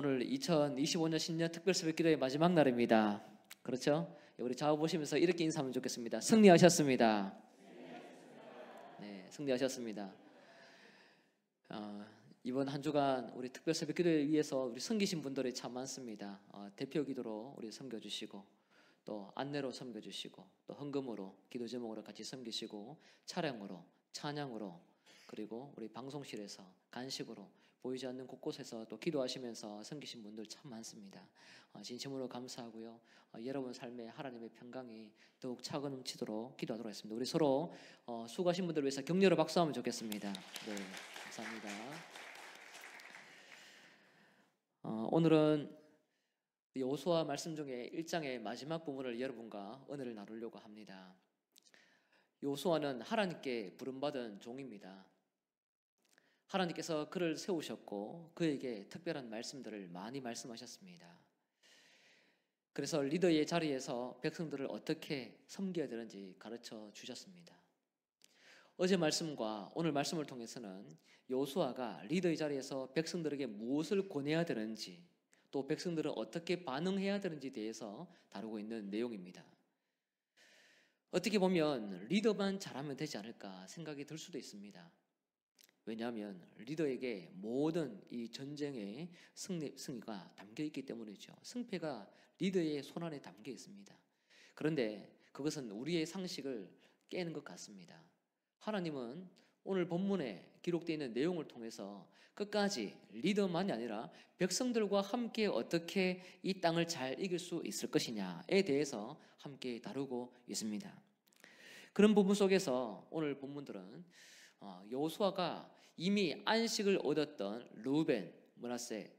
오늘 2025년 신년 특별 새벽 기도의 마지막 날입니다. 그렇죠? 우리 좌우 보시면서 이렇게 인사하면 좋겠습니다. 승리하셨습니다. 네, 승리하셨습니다. 이번 한 주간 우리 특별 새벽 기도에 위해서 우리 섬기신 분들이 참 많습니다. 대표 기도로 우리 섬겨주시고, 또 안내로 섬겨주시고, 또 헌금으로 기도 제목으로 같이 섬기시고, 차량으로, 찬양으로, 그리고 우리 방송실에서 간식으로 보이지 않는 곳곳에서 또 기도하시면서 섬기신 분들 참 많습니다. 진심으로 감사하고요. 여러분 삶에 하나님의 평강이 더욱 차고 넘치도록 기도하도록 하겠습니다. 우리 서로 수고하신 분들을 위해서 격려로 박수하면 좋겠습니다. 네, 감사합니다. 오늘은 여호수아 말씀 중에 1장의 마지막 부분을 여러분과 은혜를 나누려고 합니다. 여호수아는 하나님께 부름받은 종입니다. 하나님께서 그를 세우셨고 그에게 특별한 말씀들을 많이 말씀하셨습니다. 그래서 리더의 자리에서 백성들을 어떻게 섬겨야 되는지 가르쳐 주셨습니다. 어제 말씀과 오늘 말씀을 통해서는 여호수아가 리더의 자리에서 백성들에게 무엇을 권해야 되는지, 또 백성들은 어떻게 반응해야 되는지에 대해서 다루고 있는 내용입니다. 어떻게 보면 리더만 잘하면 되지 않을까 생각이 들 수도 있습니다. 왜냐하면 리더에게 모든 이 전쟁의 승리가 담겨 있기 때문이죠. 승패가 리더의 손안에 담겨 있습니다. 그런데 그것은 우리의 상식을 깨는 것 같습니다. 하나님은 오늘 본문에 기록되어 있는 내용을 통해서 끝까지 리더만이 아니라 백성들과 함께 어떻게 이 땅을 잘 이길 수 있을 것이냐에 대해서 함께 다루고 있습니다. 그런 부분 속에서 오늘 본문들은 여호수아가 이미 안식을 얻었던 르우벤, 므낫세,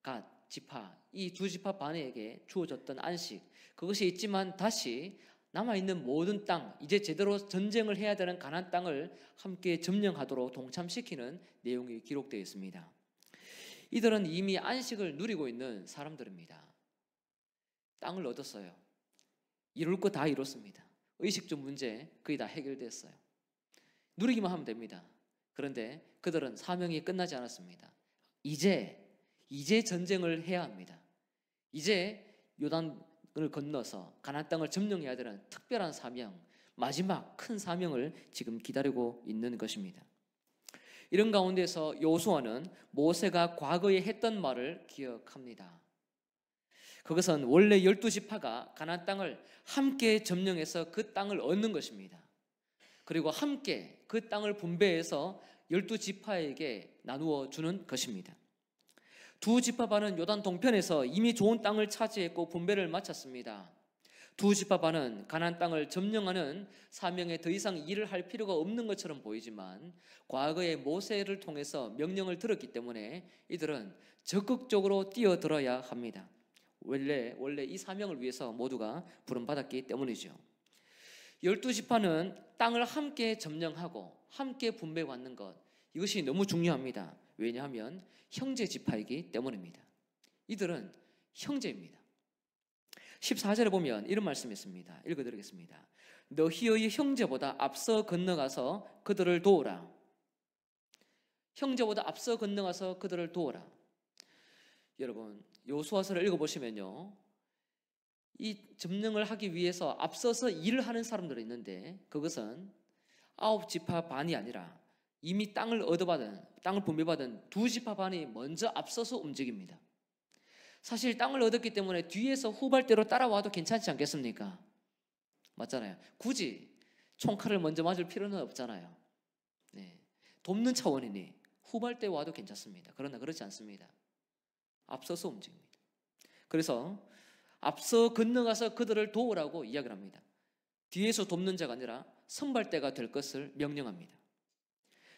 갓, 지파, 이 두 지파 반에게 주어졌던 안식, 그것이 있지만 다시 남아있는 모든 땅, 이제 제대로 전쟁을 해야 되는 가나안 땅을 함께 점령하도록 동참시키는 내용이 기록되어 있습니다. 이들은 이미 안식을 누리고 있는 사람들입니다. 땅을 얻었어요. 이룰 거 다 이뤘습니다. 의식주 문제 거의 다 해결됐어요. 누리기만 하면 됩니다. 그런데 그들은 사명이 끝나지 않았습니다. 이제 전쟁을 해야 합니다. 이제 요단을 건너서 가나안 땅을 점령해야 되는 특별한 사명, 마지막 큰 사명을 지금 기다리고 있는 것입니다. 이런 가운데서 여호수아는 모세가 과거에 했던 말을 기억합니다. 그것은 원래 12지파가 가나안 땅을 함께 점령해서 그 땅을 얻는 것입니다. 그리고 함께 그 땅을 분배해서 12지파에게 나누어 주는 것입니다. 두 지파반은 요단 동편에서 이미 좋은 땅을 차지했고 분배를 마쳤습니다. 두 지파반은 가나안 땅을 점령하는 사명에 더 이상 일을 할 필요가 없는 것처럼 보이지만 과거에 모세를 통해서 명령을 들었기 때문에 이들은 적극적으로 뛰어들어야 합니다. 원래 이 사명을 위해서 모두가 부름받았기 때문이죠. 12지파는 땅을 함께 점령하고 함께 분배받는 것, 이것이 너무 중요합니다. 왜냐하면 형제 지파이기 때문입니다. 이들은 형제입니다. 14절에 보면 이런 말씀이 있습니다. 읽어드리겠습니다. 너희의 형제보다 앞서 건너가서 그들을 도우라. 형제보다 앞서 건너가서 그들을 도우라. 여러분, 여호수아서를 읽어보시면요, 이 점령을 하기 위해서 앞서서 일을 하는 사람들이 있는데 그것은 9지파 반이 아니라 이미 땅을 분배받은 2지파 반이 먼저 앞서서 움직입니다. 사실 땅을 얻었기 때문에 뒤에서 후발대로 따라와도 괜찮지 않겠습니까? 맞잖아요. 굳이 총칼을 먼저 맞을 필요는 없잖아요. 네. 돕는 차원이니 후발대 와도 괜찮습니다. 그러나 그렇지 않습니다. 앞서서 움직입니다. 그래서 앞서 건너가서 그들을 도우라고 이야기를 합니다. 뒤에서 돕는 자가 아니라 선발대가 될 것을 명령합니다.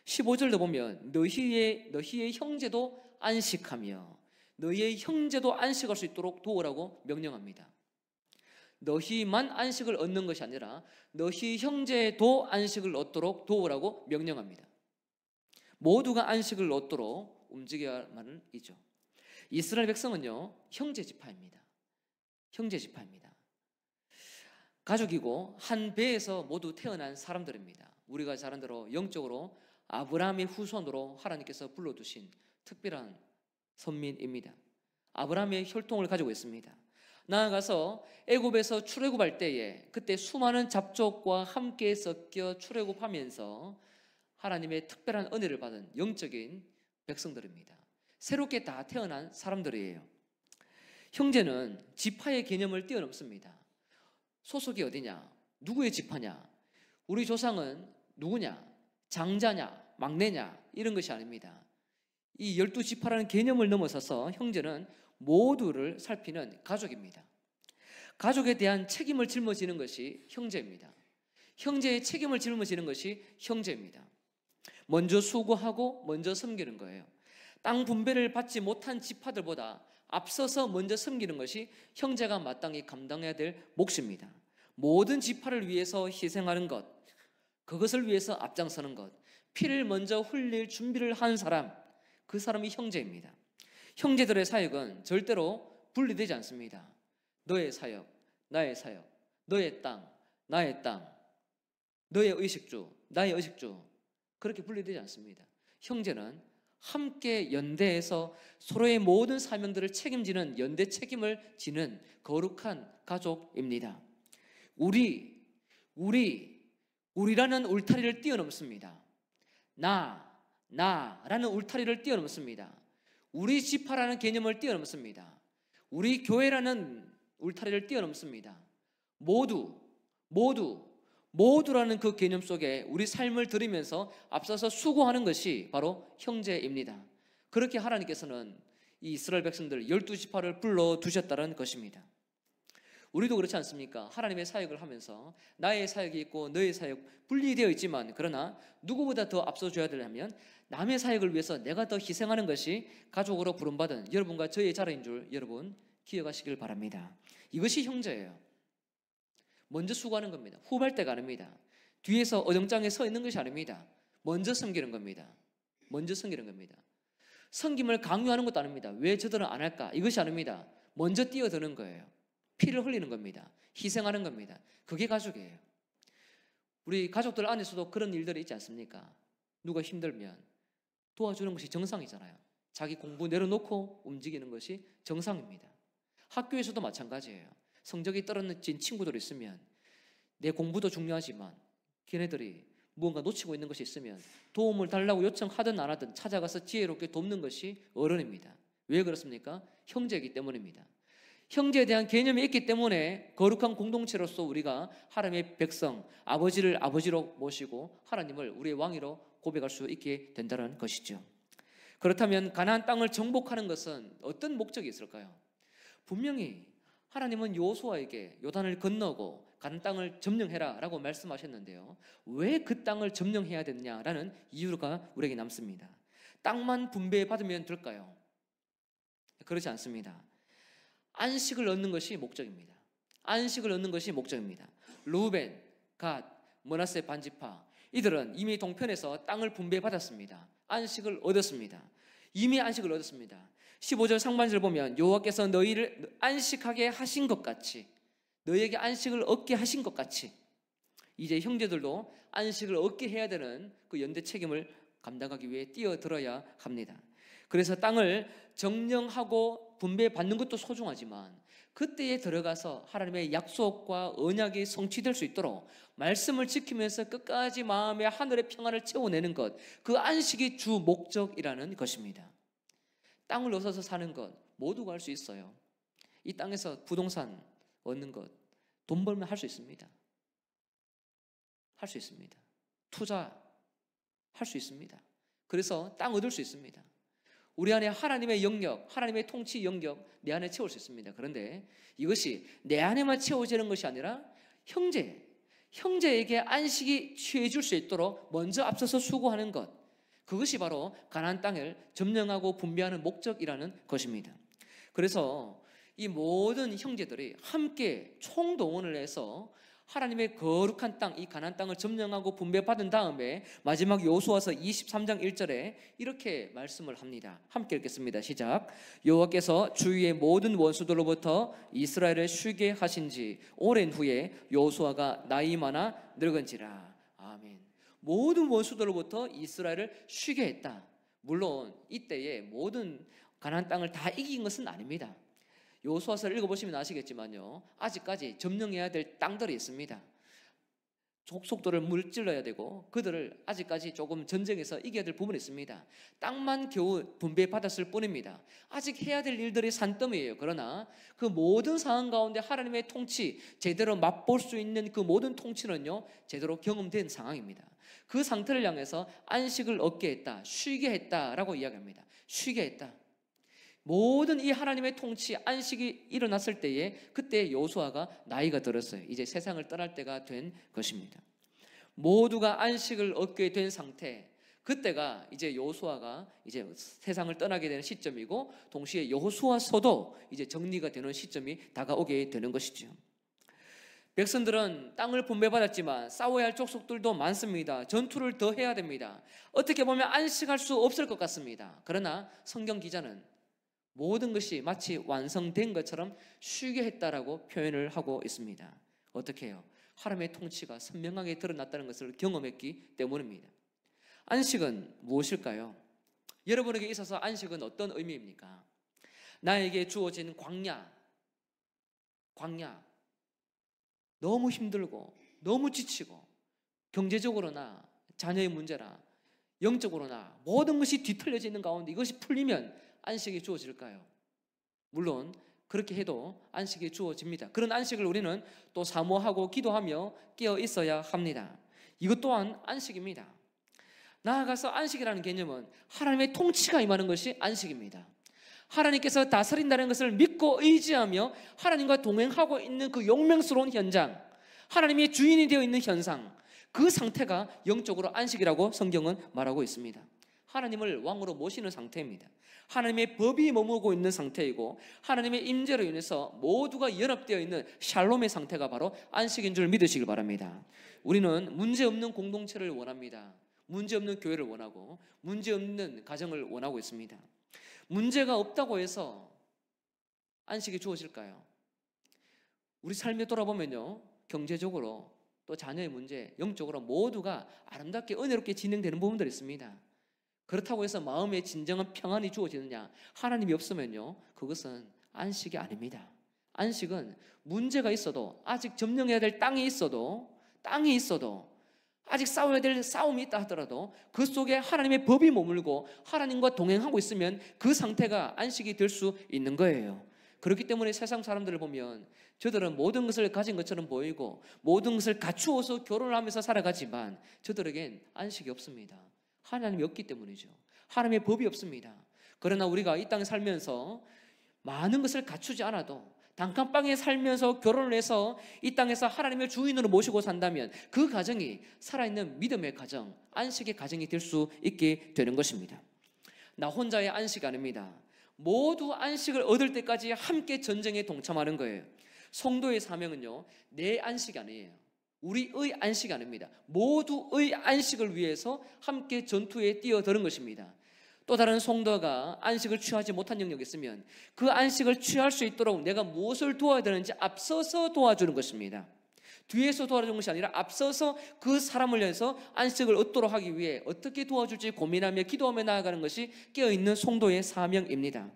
15절도 보면 너희의 형제도 안식하며 너희의 형제도 안식할 수 있도록 도우라고 명령합니다. 너희만 안식을 얻는 것이 아니라 너희 형제도 안식을 얻도록 도우라고 명령합니다. 모두가 안식을 얻도록 움직여야만은 이죠. 이스라엘 백성은요, 형제 지파입니다. 가족이고 한 배에서 모두 태어난 사람들입니다. 우리가 잘 아는 대로 영적으로 아브라함의 후손으로 하나님께서 불러두신 특별한 선민입니다. 아브라함의 혈통을 가지고 있습니다. 나아가서 애굽에서 출애굽할 때에 그때 수많은 잡족과 함께 섞여 출애굽하면서 하나님의 특별한 은혜를 받은 영적인 백성들입니다. 새롭게 다 태어난 사람들이에요. 형제는 지파의 개념을 뛰어넘습니다. 소속이 어디냐? 누구의 지파냐? 우리 조상은 누구냐? 장자냐? 막내냐? 이런 것이 아닙니다. 이 12지파라는 개념을 넘어서서 형제는 모두를 살피는 가족입니다. 가족에 대한 책임을 짊어지는 것이 형제입니다. 형제의 책임을 짊어지는 것이 형제입니다. 먼저 수고하고 먼저 섬기는 거예요. 땅 분배를 받지 못한 지파들보다 앞서서 먼저 섬기는 것이 형제가 마땅히 감당해야 될 몫입니다. 모든 지파를 위해서 희생하는 것, 그것을 위해서 앞장서는 것, 피를 먼저 흘릴 준비를 한 사람, 그 사람이 형제입니다. 형제들의 사역은 절대로 분리되지 않습니다. 너의 사역, 나의 사역, 너의 땅, 나의 땅, 너의 의식주, 나의 의식주, 그렇게 분리되지 않습니다. 형제는 함께 연대해서 서로의 모든 사명들을 책임지는 연대 책임을 지는 거룩한 가족입니다. 우리라는 울타리를 뛰어넘습니다. 나라는 울타리를 뛰어넘습니다. 우리 지파라는 개념을 뛰어넘습니다. 우리 교회라는 울타리를 뛰어넘습니다. 모두라는 그 개념 속에 우리 삶을 들이면서 앞서서 수고하는 것이 바로 형제입니다. 그렇게 하나님께서는 이 이스라엘 백성들 12지파를 불러두셨다는 것입니다. 우리도 그렇지 않습니까? 하나님의 사역을 하면서 나의 사역이 있고 너의 사역 분리되어 있지만, 그러나 누구보다 더 앞서줘야 되려면 남의 사역을 위해서 내가 더 희생하는 것이 가족으로 부름받은 여러분과 저의 자리인 줄 여러분 기억하시길 바랍니다. 이것이 형제예요. 먼저 수고하는 겁니다. 후발대가 아닙니다. 뒤에서 어정장에 서 있는 것이 아닙니다. 먼저 섬기는 겁니다. 먼저 섬기는 겁니다. 섬김을 강요하는 것도 아닙니다. 왜 저들은 안 할까? 이것이 아닙니다. 먼저 뛰어드는 거예요. 피를 흘리는 겁니다. 희생하는 겁니다. 그게 가족이에요. 우리 가족들 안에서도 그런 일들이 있지 않습니까? 누가 힘들면 도와주는 것이 정상이잖아요. 자기 공부 내려놓고 움직이는 것이 정상입니다. 학교에서도 마찬가지예요. 성적이 떨어진 친구들 있으면 내 공부도 중요하지만 걔네들이 무언가 놓치고 있는 것이 있으면 도움을 달라고 요청하든 안 하든 찾아가서 지혜롭게 돕는 것이 어른입니다. 왜 그렇습니까? 형제이기 때문입니다. 형제에 대한 개념이 있기 때문에 거룩한 공동체로서 우리가 하나님의 백성, 아버지를 아버지로 모시고 하나님을 우리의 왕이로 고백할 수 있게 된다는 것이죠. 그렇다면 가나안 땅을 정복하는 것은 어떤 목적이 있을까요? 분명히 하나님은 여호수아에게 요단을 건너고 가나안 땅을 점령해라 라고 말씀하셨는데요, 왜 그 땅을 점령해야 되느냐라는 이유가 우리에게 남습니다. 땅만 분배받으면 될까요? 그렇지 않습니다. 안식을 얻는 것이 목적입니다. 안식을 얻는 것이 목적입니다. 루벤, 갓, 므낫세 반지파, 이들은 이미 동편에서 땅을 분배받았습니다. 안식을 얻었습니다. 이미 안식을 얻었습니다. 15절 상반절을 보면 여호와께서 너희를 안식하게 하신 것 같이, 너희에게 안식을 얻게 하신 것 같이 이제 형제들도 안식을 얻게 해야 되는 그 연대 책임을 감당하기 위해 뛰어들어야 합니다. 그래서 땅을 정령하고 분배받는 것도 소중하지만 그때에 들어가서 하나님의 약속과 언약이 성취될 수 있도록 말씀을 지키면서 끝까지 마음의 하늘의 평안을 채워내는 것, 그 안식이 주 목적이라는 것입니다. 땅을 얻어서 사는 것 모두가 할 수 있어요. 이 땅에서 부동산 얻는 것, 돈 벌면 할 수 있습니다. 할 수 있습니다. 투자 할 수 있습니다. 그래서 땅 얻을 수 있습니다. 우리 안에 하나님의 영역, 하나님의 통치 영역 내 안에 채울 수 있습니다. 그런데 이것이 내 안에만 채워지는 것이 아니라 형제에게 안식이 취해줄 수 있도록 먼저 앞서서 수고하는 것, 그것이 바로 가나안 땅을 점령하고 분배하는 목적이라는 것입니다. 그래서 이 모든 형제들이 함께 총동원을 해서 하나님의 거룩한 땅, 이 가나안 땅을 점령하고 분배받은 다음에 마지막 여호수아서 23장 1절에 이렇게 말씀을 합니다. 함께 읽겠습니다. 시작. 여호와께서 주위의 모든 원수들로부터 이스라엘을 쉬게 하신 지 오랜 후에 여호수아가 나이 많아 늙은지라. 아멘. 모든 원수들로부터 이스라엘을 쉬게 했다. 물론 이때에 모든 가나안 땅을 다 이긴 것은 아닙니다. 여호수아서를 읽어보시면 아시겠지만요, 아직까지 점령해야 될 땅들이 있습니다. 족속들을 물질러야 되고 그들을 아직까지 조금 전쟁에서 이겨야 될 부분이 있습니다. 땅만 겨우 분배받았을 뿐입니다. 아직 해야 될 일들이 산더미예요. 그러나 그 모든 상황 가운데 하나님의 통치, 제대로 맛볼 수 있는 그 모든 통치는요, 제대로 경험된 상황입니다. 그 상태를 향해서 안식을 얻게 했다, 쉬게 했다라고 이야기합니다. 쉬게 했다. 모든 이 하나님의 통치, 안식이 일어났을 때에 그때 여호수아가 나이가 들었어요. 이제 세상을 떠날 때가 된 것입니다. 모두가 안식을 얻게 된 상태, 그때가 이제 여호수아가 이제 세상을 떠나게 되는 시점이고, 동시에 여호수아서도 이제 정리가 되는 시점이 다가오게 되는 것이죠. 백성들은 땅을 분배받았지만 싸워야 할 족속들도 많습니다. 전투를 더 해야 됩니다. 어떻게 보면 안식할 수 없을 것 같습니다. 그러나 성경 기자는 모든 것이 마치 완성된 것처럼 쉬게 했다라고 표현을 하고 있습니다. 어떻게 해요? 하나님의 통치가 선명하게 드러났다는 것을 경험했기 때문입니다. 안식은 무엇일까요? 여러분에게 있어서 안식은 어떤 의미입니까? 나에게 주어진 광야, 너무 힘들고 너무 지치고 경제적으로나 자녀의 문제나 영적으로나 모든 것이 뒤틀려지는 가운데 이것이 풀리면 안식이 주어질까요? 물론 그렇게 해도 안식이 주어집니다. 그런 안식을 우리는 또 사모하고 기도하며 깨어 있어야 합니다. 이것 또한 안식입니다. 나아가서 안식이라는 개념은 하나님의 통치가 임하는 것이 안식입니다. 하나님께서 다스린다는 것을 믿고 의지하며 하나님과 동행하고 있는 그 용맹스러운 현장, 하나님의 주인이 되어 있는 현상, 그 상태가 영적으로 안식이라고 성경은 말하고 있습니다. 하나님을 왕으로 모시는 상태입니다. 하나님의 법이 머무르고 있는 상태이고 하나님의 임재로 인해서 모두가 연합되어 있는 샬롬의 상태가 바로 안식인 줄 믿으시길 바랍니다. 우리는 문제없는 공동체를 원합니다. 문제없는 교회를 원하고 문제없는 가정을 원하고 있습니다. 문제가 없다고 해서 안식이 주어질까요? 우리 삶에 돌아보면요, 경제적으로 또 자녀의 문제, 영적으로 모두가 아름답게 은혜롭게 진행되는 부분들이 있습니다. 그렇다고 해서 마음에 진정한 평안이 주어지느냐? 하나님이 없으면요, 그것은 안식이 아닙니다. 안식은 문제가 있어도, 아직 점령해야 될 땅이 있어도 아직 싸워야 될 싸움이 있다 하더라도 그 속에 하나님의 법이 머물고 하나님과 동행하고 있으면 그 상태가 안식이 될 수 있는 거예요. 그렇기 때문에 세상 사람들을 보면 저들은 모든 것을 가진 것처럼 보이고 모든 것을 갖추어서 결혼을 하면서 살아가지만 저들에겐 안식이 없습니다. 하나님이 없기 때문이죠. 하나님의 법이 없습니다. 그러나 우리가 이 땅에 살면서 많은 것을 갖추지 않아도 단칸방에 살면서 결혼을 해서 이 땅에서 하나님의 주인으로 모시고 산다면 그 가정이 살아있는 믿음의 가정, 안식의 가정이 될 수 있게 되는 것입니다. 나 혼자의 안식이 아닙니다. 모두 안식을 얻을 때까지 함께 전쟁에 동참하는 거예요. 성도의 사명은요, 내 안식이 아니에요. 우리의 안식이 아닙니다. 모두의 안식을 위해서 함께 전투에 뛰어드는 것입니다. 또 다른 성도가 안식을 취하지 못한 영역이 있으면 그 안식을 취할 수 있도록 내가 무엇을 도와야 되는지 앞서서 도와주는 것입니다. 뒤에서 도와주는 것이 아니라 앞서서 그 사람을 위해서 안식을 얻도록 하기 위해 어떻게 도와줄지 고민하며 기도하며 나아가는 것이 깨어있는 성도의 사명입니다.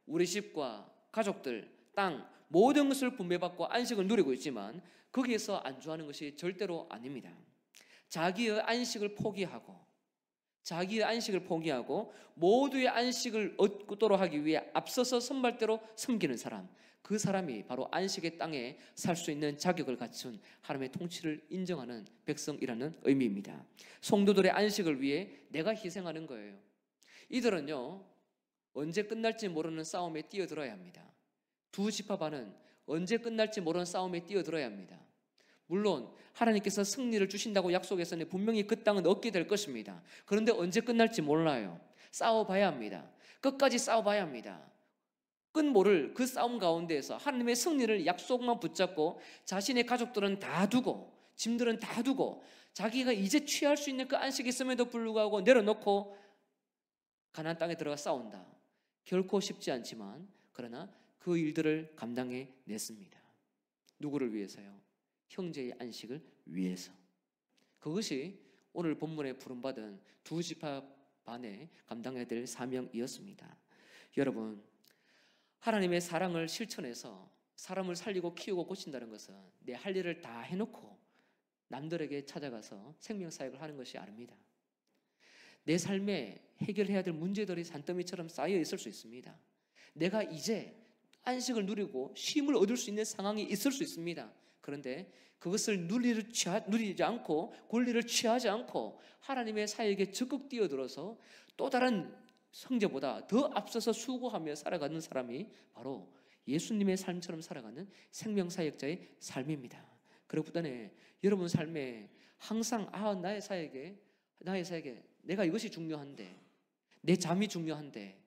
우리 집과 가족들, 땅, 모든 것을 분배받고 안식을 누리고 있지만 거기에서 안주하는 것이 절대로 아닙니다. 자기의 안식을 포기하고 모두의 안식을 얻도록 하기 위해 앞서서 선발대로 섬기는 사람, 그 사람이 바로 안식의 땅에 살 수 있는 자격을 갖춘 하나님의 통치를 인정하는 백성이라는 의미입니다. 성도들의 안식을 위해 내가 희생하는 거예요. 이들은요, 언제 끝날지 모르는 싸움에 뛰어들어야 합니다. 두 지파반은 언제 끝날지 모르는 싸움에 뛰어들어야 합니다. 물론 하나님께서 승리를 주신다고 약속했으니 분명히 그 땅은 얻게 될 것입니다. 그런데 언제 끝날지 몰라요. 싸워봐야 합니다. 끝까지 싸워봐야 합니다. 끝모를 그 싸움 가운데에서 하나님의 승리를 약속만 붙잡고 자신의 가족들은 다 두고 짐들은 다 두고 자기가 이제 취할 수 있는 그 안식이 있음에도 불구하고 내려놓고 가나안 땅에 들어가 싸운다. 결코 쉽지 않지만 그러나 그 일들을 감당해 냈습니다. 누구를 위해서요? 형제의 안식을 위해서. 그것이 오늘 본문에 부름받은 두 지파 반에 감당해야 될 사명이었습니다. 여러분, 하나님의 사랑을 실천해서 사람을 살리고 키우고 고친다는 것은 내 할 일을 다 해놓고 남들에게 찾아가서 생명사역을 하는 것이 아닙니다. 내 삶에 해결해야 될 문제들이 산더미처럼 쌓여 있을 수 있습니다. 내가 이제 안식을 누리고 쉼을 얻을 수 있는 상황이 있을 수 있습니다. 그런데 그것을 누리지 않고 권리를 취하지 않고 하나님의 사역에 적극 뛰어들어서 또 다른 형제보다 더 앞서서 수고하며 살아가는 사람이 바로 예수님의 삶처럼 살아가는 생명사역자의 삶입니다. 그렇기 때문에 여러분 삶에 항상 나의 사역에 내가 이것이 중요한데, 내 잠이 중요한데,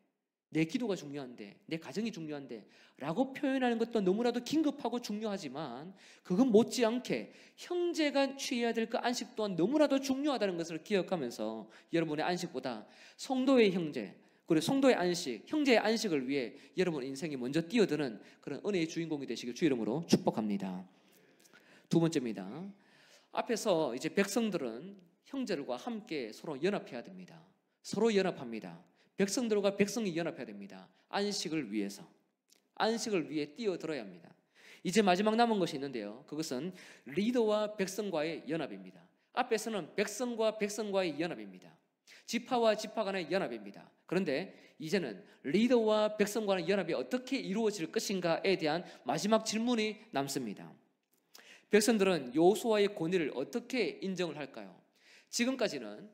내 기도가 중요한데, 내 가정이 중요한데 라고 표현하는 것도 너무나도 긴급하고 중요하지만 그건 못지않게 형제가 취해야 될 그 안식 또한 너무나도 중요하다는 것을 기억하면서 여러분의 안식보다 성도의 형제, 그리고 성도의 안식, 형제의 안식을 위해 여러분 인생이 먼저 뛰어드는 그런 은혜의 주인공이 되시길 주 이름으로 축복합니다. 두 번째입니다. 앞에서 이제 백성들은 형제들과 함께 서로 연합해야 됩니다. 서로 연합합니다. 백성들과 백성이 연합해야 됩니다. 안식을 위해서, 안식을 위해 뛰어들어야 합니다. 이제 마지막 남은 것이 있는데요, 그것은 리더와 백성과의 연합입니다. 앞에서는 백성과 백성과의 연합입니다. 지파와 지파 간의 연합입니다. 그런데 이제는 리더와 백성 간의 연합이 어떻게 이루어질 것인가에 대한 마지막 질문이 남습니다. 백성들은 여호수아의 권위를 어떻게 인정을 할까요? 지금까지는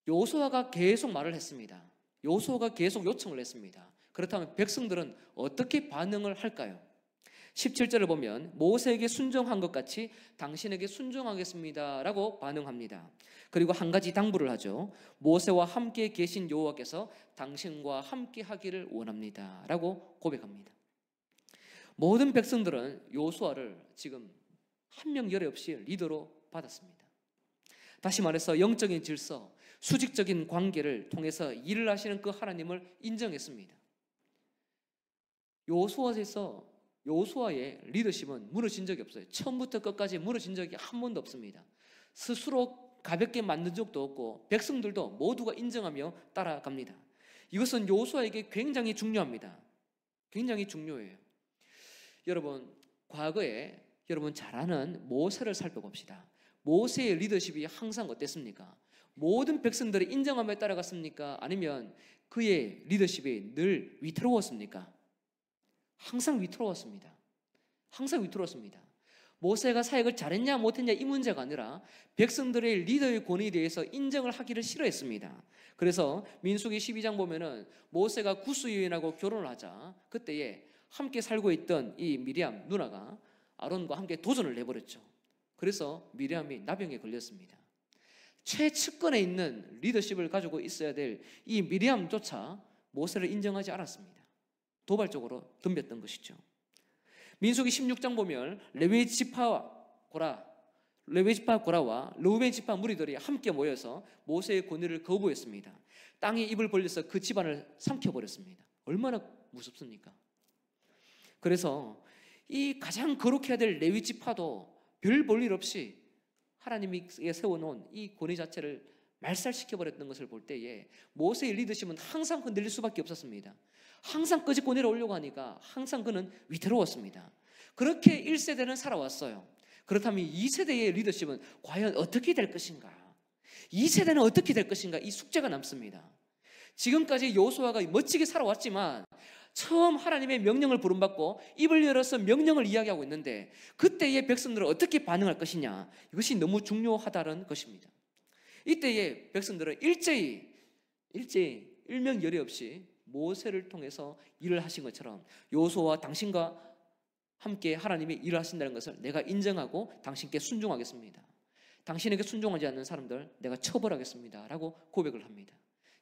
여호수아가 계속 말을 했습니다. 여호수아가 계속 요청을 했습니다. 그렇다면 백성들은 어떻게 반응을 할까요? 17절을 보면 모세에게 순종한 것 같이 당신에게 순종하겠습니다 라고 반응합니다. 그리고 한 가지 당부를 하죠. 모세와 함께 계신 여호와께서 당신과 함께 하기를 원합니다 라고 고백합니다. 모든 백성들은 여호수아를 지금 한 명 열애 없이 리더로 받았습니다. 다시 말해서 영적인 질서, 수직적인 관계를 통해서 일을 하시는 그 하나님을 인정했습니다. 여호수아의 리더십은 무너진 적이 없어요. 처음부터 끝까지 무너진 적이 한 번도 없습니다. 스스로 가볍게 만든 적도 없고 백성들도 모두가 인정하며 따라갑니다. 이것은 여호수아에게 굉장히 중요합니다. 굉장히 중요해요. 여러분, 과거에 여러분 잘 아는 모세를 살펴봅시다. 모세의 리더십이 항상 어땠습니까? 모든 백성들이 인정하며 따라갔습니까? 아니면 그의 리더십이 늘 위태로웠습니까? 항상 위태로웠습니다. 항상 위태로웠습니다. 모세가 사역을 잘했냐 못했냐 이 문제가 아니라 백성들의 리더의 권위에 대해서 인정을 하기를 싫어했습니다. 그래서 민수기 12장 보면은 모세가 구스 여인하고 결혼을 하자 그때에 함께 살고 있던 이 미리암 누나가 아론과 함께 도전을 내버렸죠. 그래서 미리암이 나병에 걸렸습니다. 최측근에 있는 리더십을 가지고 있어야 될 이 미리암조차 모세를 인정하지 않았습니다. 도발적으로 덤볐던 것이죠. 민수기 16장 보면 레위 지파 고라와 르우벤 지파 무리들이 함께 모여서 모세의 권위를 거부했습니다. 땅에 입을 벌려서 그 집안을 삼켜버렸습니다. 얼마나 무섭습니까? 그래서 이 가장 거룩해야 될 레위 지파도 별 볼일 없이 하나님이 세워놓은 이 권위 자체를 말살시켜버렸던 것을 볼 때에 모세의 리더십은 항상 흔들릴 수밖에 없었습니다. 항상 끄집고 내려오려고 하니까 항상 그는 위태로웠습니다. 그렇게 1세대는 살아왔어요. 그렇다면 2세대의 리더십은 과연 어떻게 될 것인가? 2세대는 어떻게 될 것인가? 이 숙제가 남습니다. 지금까지 여호수아가 멋지게 살아왔지만 처음 하나님의 명령을 부름받고 입을 열어서 명령을 이야기하고 있는데 그때의 백성들은 어떻게 반응할 것이냐, 이것이 너무 중요하다는 것입니다. 이때의 백성들은 일제히 일명열의 없이 모세를 통해서 일을 하신 것처럼 여호수아와 당신과 함께 하나님이 일을 하신다는 것을 내가 인정하고 당신께 순종하겠습니다. 당신에게 순종하지 않는 사람들 내가 처벌하겠습니다 라고 고백을 합니다.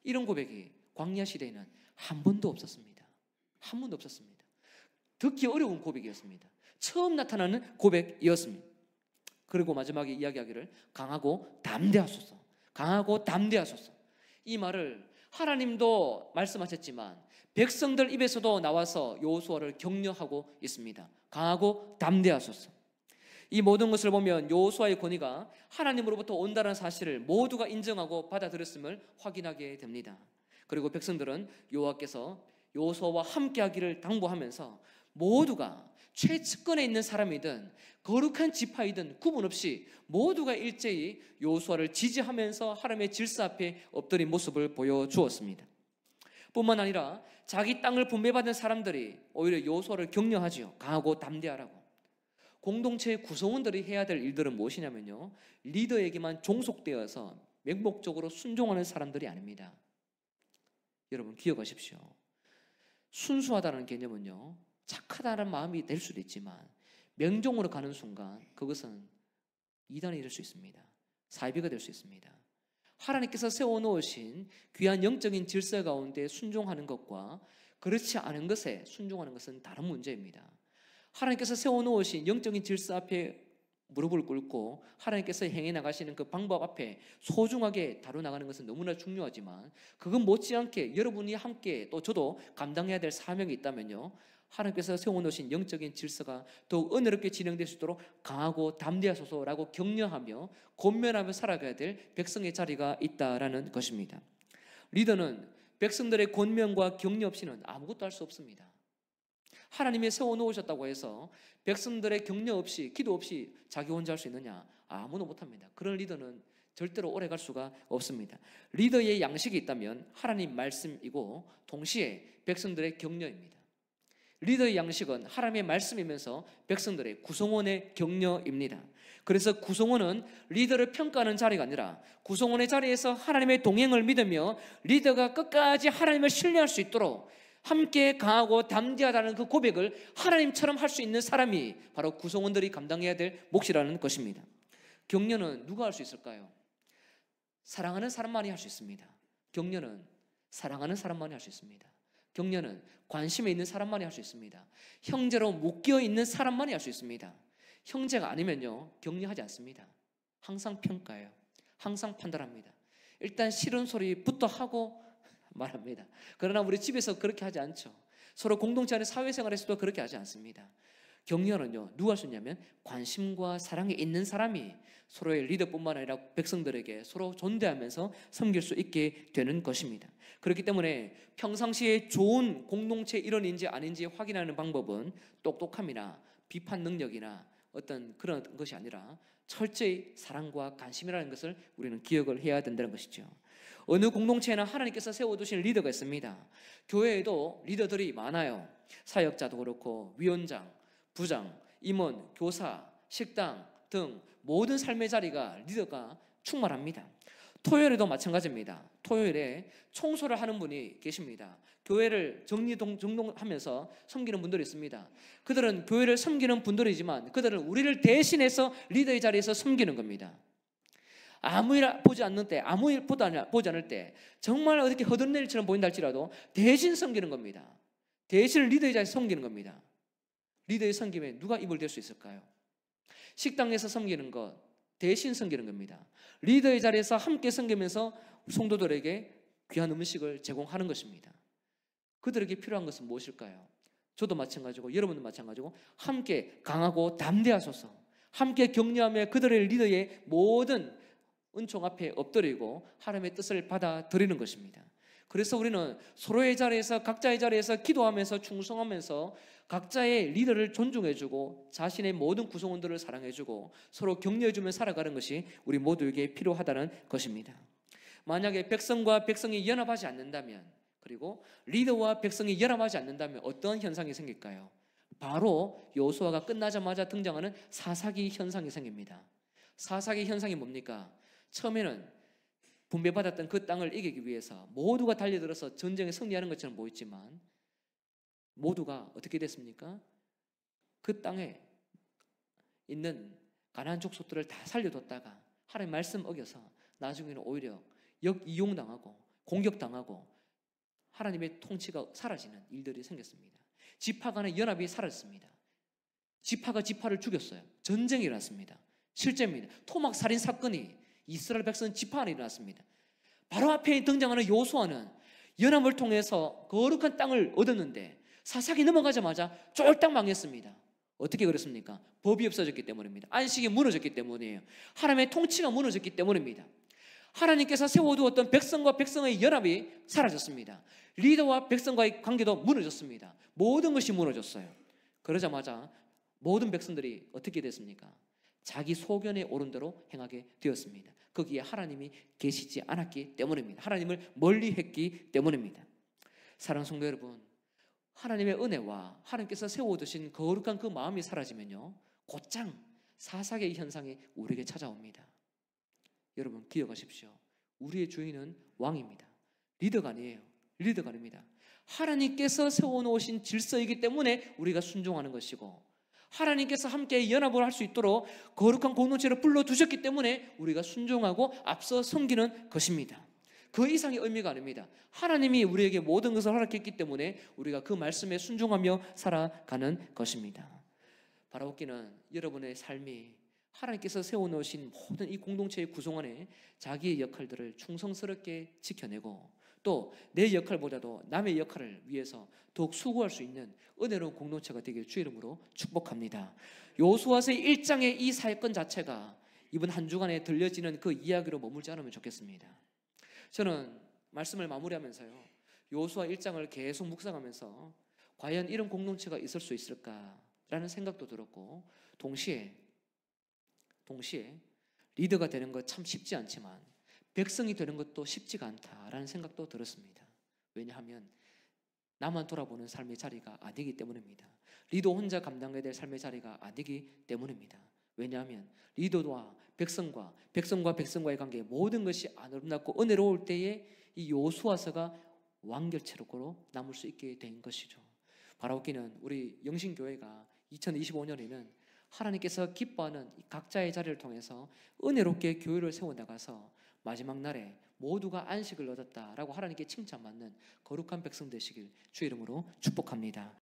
이런 고백이 광야 시대에는 한 번도 없었습니다. 한 번도 없었습니다. 듣기 어려운 고백이었습니다. 처음 나타나는 고백이었습니다. 그리고 마지막에 이야기하기를 강하고 담대하소서, 강하고 담대하소서. 이 말을 하나님도 말씀하셨지만 백성들 입에서도 나와서 여호수아를 격려하고 있습니다. 강하고 담대하소서. 이 모든 것을 보면 여호수아의 권위가 하나님으로부터 온다는 사실을 모두가 인정하고 받아들였음을 확인하게 됩니다. 그리고 백성들은 여호와께서 여호수아와 함께하기를 당부하면서 모두가 최측근에 있는 사람이든 거룩한 지파이든 구분 없이 모두가 일제히 여호수아를 지지하면서 하나님의 질서 앞에 엎드린 모습을 보여주었습니다. 뿐만 아니라 자기 땅을 분배받은 사람들이 오히려 여호수아를 격려하지요. 강하고 담대하라고. 공동체의 구성원들이 해야 될 일들은 무엇이냐면요, 리더에게만 종속되어서 맹목적으로 순종하는 사람들이 아닙니다. 여러분 기억하십시오. 순수하다는 개념은요, 착하다는 마음이 될 수도 있지만 명종으로 가는 순간 그것은 이단이 될 수 있습니다. 사이비가 될 수 있습니다. 하나님께서 세워놓으신 귀한 영적인 질서 가운데 순종하는 것과 그렇지 않은 것에 순종하는 것은 다른 문제입니다. 하나님께서 세워놓으신 영적인 질서 앞에 무릎을 꿇고 하나님께서 행해 나가시는 그 방법 앞에 소중하게 다뤄나가는 것은 너무나 중요하지만, 그건 못지않게 여러분이 함께 또 저도 감당해야 될 사명이 있다면요, 하나님께서 세워놓으신 영적인 질서가 더욱 은혜롭게 진행될 수 있도록 강하고 담대하소서라고 격려하며 권면하며 살아가야 될 백성의 자리가 있다라는 것입니다. 리더는 백성들의 권면과 격려 없이는 아무것도 할 수 없습니다. 하나님이 세워놓으셨다고 해서 백성들의 격려 없이, 기도 없이 자기 혼자 할 수 있느냐? 아무도 못합니다. 그런 리더는 절대로 오래 갈 수가 없습니다. 리더의 양식이 있다면 하나님 말씀이고 동시에 백성들의 격려입니다. 리더의 양식은 하나님의 말씀이면서 백성들의 구성원의 격려입니다. 그래서 구성원은 리더를 평가하는 자리가 아니라 구성원의 자리에서 하나님의 동행을 믿으며 리더가 끝까지 하나님을 신뢰할 수 있도록 함께 강하고 담대하다는 그 고백을 하나님처럼 할 수 있는 사람이 바로 구성원들이 감당해야 될 몫이라는 것입니다. 격려는 누가 할 수 있을까요? 사랑하는 사람만이 할 수 있습니다. 격려는 사랑하는 사람만이 할 수 있습니다. 격려는 관심에 있는 사람만이 할 수 있습니다. 형제로 묶여 있는 사람만이 할 수 있습니다. 형제가 아니면요, 격려하지 않습니다. 항상 평가해요. 항상 판단합니다. 일단 싫은 소리부터 하고 말합니다. 그러나 우리 집에서 그렇게 하지 않죠. 서로 공동체 안에 사회생활에서도 그렇게 하지 않습니다. 격려는요, 누가 할 수 있냐면 관심과 사랑이 있는 사람이 서로의 리더뿐만 아니라 백성들에게 서로 존대하면서 섬길 수 있게 되는 것입니다. 그렇기 때문에 평상시에 좋은 공동체 일원인지 아닌지 확인하는 방법은 똑똑함이나 비판 능력이나 어떤 그런 것이 아니라 철저히 사랑과 관심이라는 것을 우리는 기억을 해야 된다는 것이죠. 어느 공동체에나 하나님께서 세워두신 리더가 있습니다. 교회에도 리더들이 많아요. 사역자도 그렇고 위원장, 부장, 임원, 교사, 식당 등 모든 삶의 자리가 리더가 충만합니다. 토요일에도 마찬가지입니다. 토요일에 청소를 하는 분이 계십니다. 교회를 정돈하면서 섬기는 분들이 있습니다. 그들은 교회를 섬기는 분들이지만 그들은 우리를 대신해서 리더의 자리에서 섬기는 겁니다. 아무 일 보지 않는 때, 아무 일 보지 않을 때 정말 어떻게 허드렛 일처럼 보인다 할지라도 대신 섬기는 겁니다. 대신 리더의 자리에서 섬기는 겁니다. 리더의 섬김에 누가 입을 댈 수 있을까요? 식당에서 섬기는 것, 대신 섬기는 겁니다. 리더의 자리에서 함께 섬기면서 성도들에게 귀한 음식을 제공하는 것입니다. 그들에게 필요한 것은 무엇일까요? 저도 마찬가지고 여러분도 마찬가지고 함께 강하고 담대하소서, 함께 격려하며 그들의 리더의 모든 은총 앞에 엎드리고 하나님의 뜻을 받아들이는 것입니다. 그래서 우리는 서로의 자리에서 각자의 자리에서 기도하면서 충성하면서 각자의 리더를 존중해주고 자신의 모든 구성원들을 사랑해주고 서로 격려해주며 살아가는 것이 우리 모두에게 필요하다는 것입니다. 만약에 백성과 백성이 연합하지 않는다면, 그리고 리더와 백성이 연합하지 않는다면 어떤 현상이 생길까요? 바로 여호수아가 끝나자마자 등장하는 사사기 현상이 생깁니다. 사사기 현상이 뭡니까? 처음에는 분배받았던 그 땅을 이기기 위해서 모두가 달려들어서 전쟁에 승리하는 것처럼 보였지만 모두가 어떻게 됐습니까? 그 땅에 있는 가나안 족속들을 다 살려뒀다가 하나님 말씀 어겨서 나중에는 오히려 역이용당하고 공격당하고 하나님의 통치가 사라지는 일들이 생겼습니다. 지파 간의 연합이 사라졌습니다. 지파가 지파를 죽였어요. 전쟁이 일어났습니다. 실제입니다. 토막 살인 사건이 이스라엘 백성 지파 안에 일어났습니다. 바로 앞에 등장하는 여호수아는 연합을 통해서 거룩한 땅을 얻었는데 사사기 넘어가자마자 쫄딱 망했습니다. 어떻게 그렇습니까? 법이 없어졌기 때문입니다. 안식이 무너졌기 때문이에요. 하나님의 통치가 무너졌기 때문입니다. 하나님께서 세워두었던 백성과 백성의 연합이 사라졌습니다. 리더와 백성과의 관계도 무너졌습니다. 모든 것이 무너졌어요. 그러자마자 모든 백성들이 어떻게 됐습니까? 자기 소견에 오른 대로 행하게 되었습니다. 거기에 하나님이 계시지 않았기 때문입니다. 하나님을 멀리 했기 때문입니다. 사랑하는 성도 여러분, 하나님의 은혜와 하나님께서 세워두신 거룩한 그 마음이 사라지면요, 곧장 사사계의 현상이 우리에게 찾아옵니다. 여러분 기억하십시오. 우리의 주인은 왕입니다. 리더가 아니에요. 리더가 아닙니다. 하나님께서 세워놓으신 질서이기 때문에 우리가 순종하는 것이고, 하나님께서 함께 연합을 할 수 있도록 거룩한 공동체를 불러두셨기 때문에 우리가 순종하고 앞서 섬기는 것입니다. 그 이상의 의미가 아닙니다. 하나님이 우리에게 모든 것을 허락했기 때문에 우리가 그 말씀에 순종하며 살아가는 것입니다. 바라옵기는 여러분의 삶이 하나님께서 세워놓으신 모든 이 공동체의 구성 안에 자기의 역할들을 충성스럽게 지켜내고, 또 내 역할보다도 남의 역할을 위해서 더욱 수고할 수 있는 은혜로운 공동체가 되길 주의 이름으로 축복합니다. 여호수아서 1장의 이 사역권 자체가 이번 한 주간에 들려지는 그 이야기로 머물지 않으면 좋겠습니다. 저는 말씀을 마무리하면서요, 여호수아 1장을 계속 묵상하면서 과연 이런 공동체가 있을 수 있을까라는 생각도 들었고, 동시에 리더가 되는 것 참 쉽지 않지만 백성이 되는 것도 쉽지가 않다라는 생각도 들었습니다. 왜냐하면 나만 돌아보는 삶의 자리가 아니기 때문입니다. 리더 혼자 감당해야 될 삶의 자리가 아니기 때문입니다. 왜냐하면 리더와 백성과의 관계, 모든 것이 아름답고 은혜로울 때에 이 여호수아서가 완결체로 남을 수 있게 된 것이죠. 바라옵기는 우리 영신교회가 2025년에는 하나님께서 기뻐하는 각자의 자리를 통해서 은혜롭게 교회를 세워나가서 마지막 날에 모두가 안식을 얻었다라고 하나님께 칭찬받는 거룩한 백성 되시길 주의 이름으로 축복합니다.